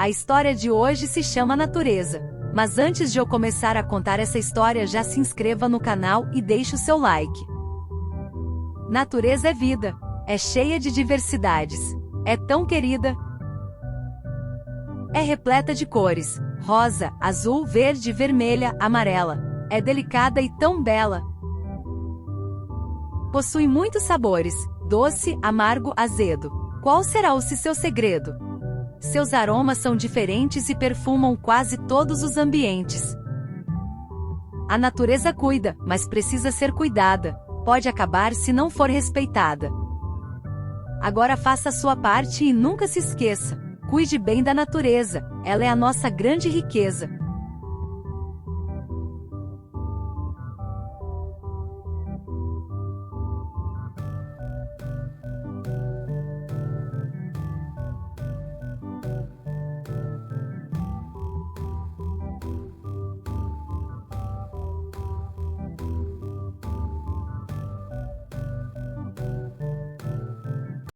A história de hoje se chama Natureza. Mas antes de eu começar a contar essa história, já se inscreva no canal e deixe o seu like. Natureza é vida. É cheia de diversidades. É tão querida. É repleta de cores: rosa, azul, verde, vermelha, amarela. É delicada e tão bela. Possui muitos sabores: doce, amargo, azedo. Qual será o seu segredo? Seus aromas são diferentes e perfumam quase todos os ambientes. A natureza cuida, mas precisa ser cuidada. Pode acabar se não for respeitada. Agora faça a sua parte e nunca se esqueça. Cuide bem da natureza, ela é a nossa grande riqueza.